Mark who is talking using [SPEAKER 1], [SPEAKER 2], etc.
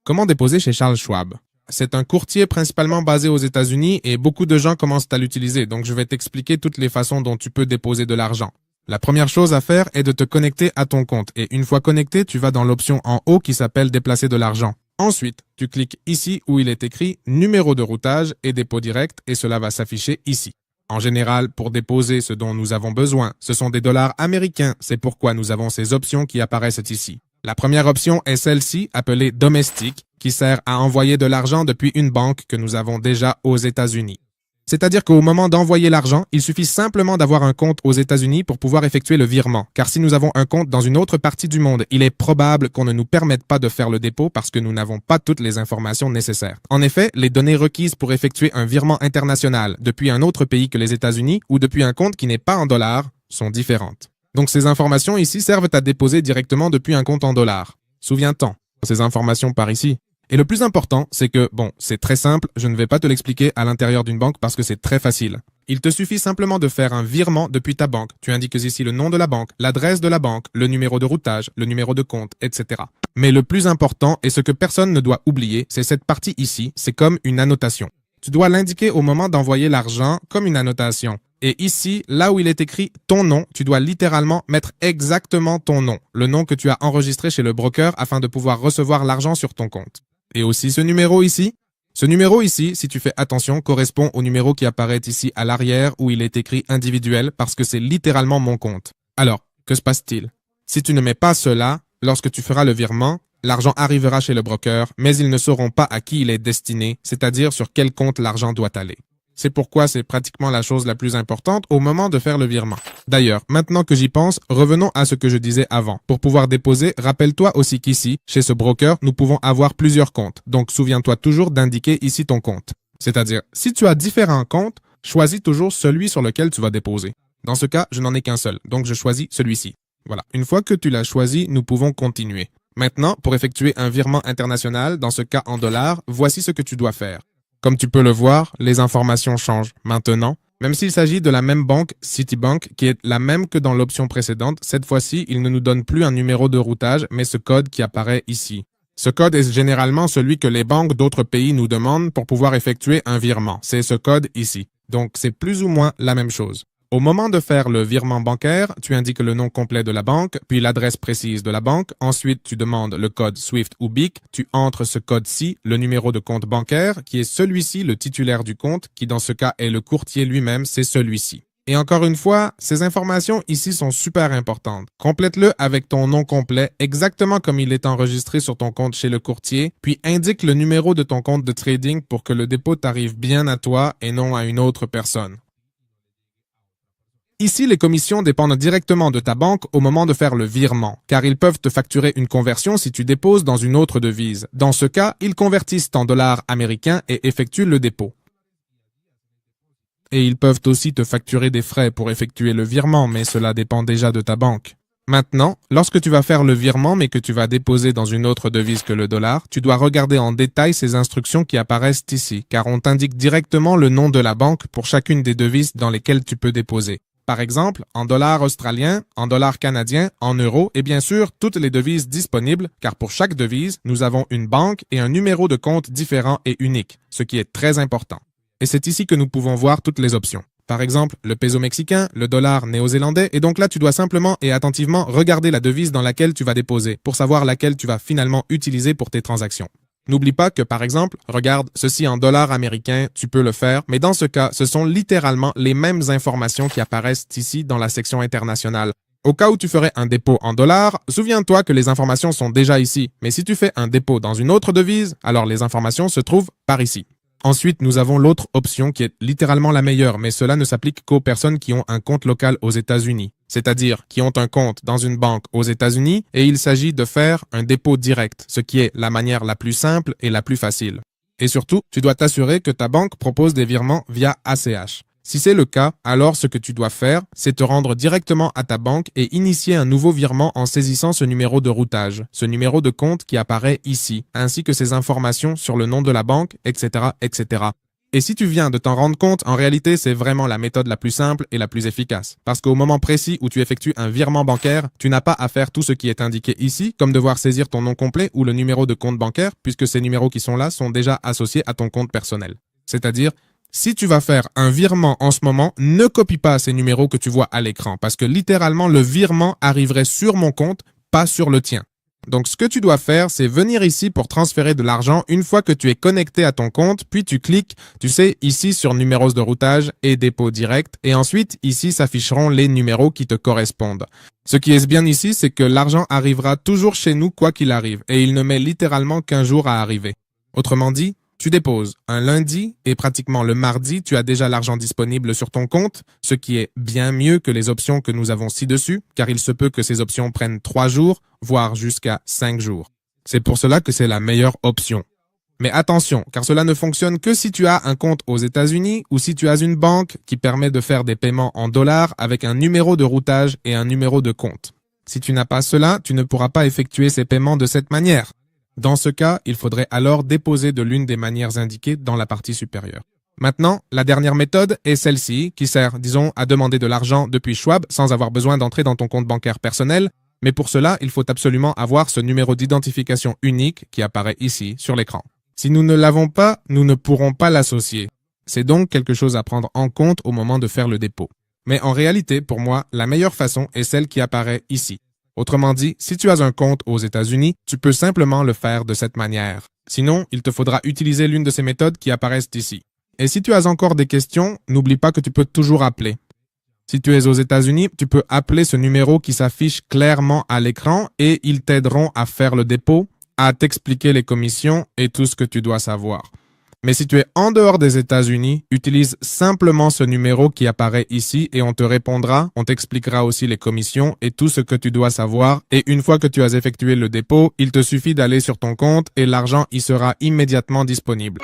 [SPEAKER 1] Comment déposer chez Charles Schwab? C'est un courtier principalement basé aux États-Unis et beaucoup de gens commencent à l'utiliser, donc je vais t'expliquer toutes les façons dont tu peux déposer de l'argent. La première chose à faire est de te connecter à ton compte et une fois connecté, tu vas dans l'option en haut qui s'appelle déplacer de l'argent. Ensuite, tu cliques ici où il est écrit numéro de routage et dépôt direct et cela va s'afficher ici. En général, pour déposer ce dont nous avons besoin, ce sont des dollars américains, c'est pourquoi nous avons ces options qui apparaissent ici. La première option est celle-ci, appelée domestique, qui sert à envoyer de l'argent depuis une banque que nous avons déjà aux États-Unis. C'est-à-dire qu'au moment d'envoyer l'argent, il suffit simplement d'avoir un compte aux États-Unis pour pouvoir effectuer le virement. Car si nous avons un compte dans une autre partie du monde, il est probable qu'on ne nous permette pas de faire le dépôt parce que nous n'avons pas toutes les informations nécessaires. En effet, les données requises pour effectuer un virement international depuis un autre pays que les États-Unis ou depuis un compte qui n'est pas en dollars sont différentes. Donc ces informations ici servent à déposer directement depuis un compte en dollars. Souviens-t'en, ces informations par ici. Et le plus important, c'est que, bon, c'est très simple, je ne vais pas te l'expliquer à l'intérieur d'une banque parce que c'est très facile. Il te suffit simplement de faire un virement depuis ta banque. Tu indiques ici le nom de la banque, l'adresse de la banque, le numéro de routage, le numéro de compte, etc. Mais le plus important, et ce que personne ne doit oublier, c'est cette partie ici, c'est comme une annotation. Tu dois l'indiquer au moment d'envoyer l'argent comme une annotation. Et ici, là où il est écrit ton nom, tu dois littéralement mettre exactement ton nom, le nom que tu as enregistré chez le broker afin de pouvoir recevoir l'argent sur ton compte. Et aussi ce numéro ici. Ce numéro ici, si tu fais attention, correspond au numéro qui apparaît ici à l'arrière où il est écrit individuel parce que c'est littéralement mon compte. Alors, que se passe-t-il? Si tu ne mets pas cela, lorsque tu feras le virement, l'argent arrivera chez le broker, mais ils ne sauront pas à qui il est destiné, c'est-à-dire sur quel compte l'argent doit aller. C'est pourquoi c'est pratiquement la chose la plus importante au moment de faire le virement. D'ailleurs, maintenant que j'y pense, revenons à ce que je disais avant. Pour pouvoir déposer, rappelle-toi aussi qu'ici, chez ce broker, nous pouvons avoir plusieurs comptes. Donc, souviens-toi toujours d'indiquer ici ton compte. C'est-à-dire, si tu as différents comptes, choisis toujours celui sur lequel tu vas déposer. Dans ce cas, je n'en ai qu'un seul, donc je choisis celui-ci. Voilà. Une fois que tu l'as choisi, nous pouvons continuer. Maintenant, pour effectuer un virement international, dans ce cas en dollars, voici ce que tu dois faire. Comme tu peux le voir, les informations changent. Maintenant, même s'il s'agit de la même banque, Citibank, qui est la même que dans l'option précédente, cette fois-ci, il ne nous donne plus un numéro de routage, mais ce code qui apparaît ici. Ce code est généralement celui que les banques d'autres pays nous demandent pour pouvoir effectuer un virement. C'est ce code ici. Donc, c'est plus ou moins la même chose. Au moment de faire le virement bancaire, tu indiques le nom complet de la banque, puis l'adresse précise de la banque. Ensuite, tu demandes le code SWIFT ou BIC. Tu entres ce code-ci, le numéro de compte bancaire, qui est celui-ci, le titulaire du compte, qui dans ce cas est le courtier lui-même, c'est celui-ci. Et encore une fois, ces informations ici sont super importantes. Complète-le avec ton nom complet, exactement comme il est enregistré sur ton compte chez le courtier, puis indique le numéro de ton compte de trading pour que le dépôt t'arrive bien à toi et non à une autre personne. Ici, les commissions dépendent directement de ta banque au moment de faire le virement, car ils peuvent te facturer une conversion si tu déposes dans une autre devise. Dans ce cas, ils convertissent en dollars américains et effectuent le dépôt. Et ils peuvent aussi te facturer des frais pour effectuer le virement, mais cela dépend déjà de ta banque. Maintenant, lorsque tu vas faire le virement mais que tu vas déposer dans une autre devise que le dollar, tu dois regarder en détail ces instructions qui apparaissent ici, car on t'indique directement le nom de la banque pour chacune des devises dans lesquelles tu peux déposer. Par exemple, en dollars australiens, en dollars canadiens, en euros et bien sûr toutes les devises disponibles, car pour chaque devise, nous avons une banque et un numéro de compte différent et unique, ce qui est très important. Et c'est ici que nous pouvons voir toutes les options. Par exemple, le peso mexicain, le dollar néo-zélandais, et donc là tu dois simplement et attentivement regarder la devise dans laquelle tu vas déposer pour savoir laquelle tu vas finalement utiliser pour tes transactions. N'oublie pas que, par exemple, regarde, ceci en dollars américains, tu peux le faire, mais dans ce cas, ce sont littéralement les mêmes informations qui apparaissent ici dans la section internationale. Au cas où tu ferais un dépôt en dollars, souviens-toi que les informations sont déjà ici, mais si tu fais un dépôt dans une autre devise, alors les informations se trouvent par ici. Ensuite, nous avons l'autre option qui est littéralement la meilleure, mais cela ne s'applique qu'aux personnes qui ont un compte local aux États-Unis, c'est-à-dire qui ont un compte dans une banque aux États-Unis et il s'agit de faire un dépôt direct, ce qui est la manière la plus simple et la plus facile. Et surtout, tu dois t'assurer que ta banque propose des virements via ACH. Si c'est le cas, alors ce que tu dois faire, c'est te rendre directement à ta banque et initier un nouveau virement en saisissant ce numéro de routage, ce numéro de compte qui apparaît ici, ainsi que ces informations sur le nom de la banque, etc., etc. Et si tu viens de t'en rendre compte, en réalité, c'est vraiment la méthode la plus simple et la plus efficace. Parce qu'au moment précis où tu effectues un virement bancaire, tu n'as pas à faire tout ce qui est indiqué ici, comme devoir saisir ton nom complet ou le numéro de compte bancaire, puisque ces numéros qui sont là sont déjà associés à ton compte personnel. C'est-à-dire, si tu vas faire un virement en ce moment, ne copie pas ces numéros que tu vois à l'écran, parce que littéralement, le virement arriverait sur mon compte, pas sur le tien. Donc, ce que tu dois faire, c'est venir ici pour transférer de l'argent une fois que tu es connecté à ton compte, puis tu cliques, tu sais, ici sur numéros de routage et dépôt direct, et ensuite, ici s'afficheront les numéros qui te correspondent. Ce qui est bien ici, c'est que l'argent arrivera toujours chez nous quoi qu'il arrive, et il ne met littéralement qu'un jour à arriver. Autrement dit, tu déposes un lundi et pratiquement le mardi, tu as déjà l'argent disponible sur ton compte, ce qui est bien mieux que les options que nous avons ci-dessus, car il se peut que ces options prennent 3 jours, voire jusqu'à 5 jours. C'est pour cela que c'est la meilleure option. Mais attention, car cela ne fonctionne que si tu as un compte aux États-Unis ou si tu as une banque qui permet de faire des paiements en dollars avec un numéro de routage et un numéro de compte. Si tu n'as pas cela, tu ne pourras pas effectuer ces paiements de cette manière. Dans ce cas, il faudrait alors déposer de l'une des manières indiquées dans la partie supérieure. Maintenant, la dernière méthode est celle-ci, qui sert, disons, à demander de l'argent depuis Schwab sans avoir besoin d'entrer dans ton compte bancaire personnel, mais pour cela, il faut absolument avoir ce numéro d'identification unique qui apparaît ici, sur l'écran. Si nous ne l'avons pas, nous ne pourrons pas l'associer. C'est donc quelque chose à prendre en compte au moment de faire le dépôt. Mais en réalité, pour moi, la meilleure façon est celle qui apparaît ici. Autrement dit, si tu as un compte aux États-Unis, tu peux simplement le faire de cette manière. Sinon, il te faudra utiliser l'une de ces méthodes qui apparaissent ici. Et si tu as encore des questions, n'oublie pas que tu peux toujours appeler. Si tu es aux États-Unis, tu peux appeler ce numéro qui s'affiche clairement à l'écran et ils t'aideront à faire le dépôt, à t'expliquer les commissions et tout ce que tu dois savoir. Mais si tu es en dehors des États-Unis, utilise simplement ce numéro qui apparaît ici et on te répondra, on t'expliquera aussi les commissions et tout ce que tu dois savoir. Et une fois que tu as effectué le dépôt, il te suffit d'aller sur ton compte et l'argent y sera immédiatement disponible.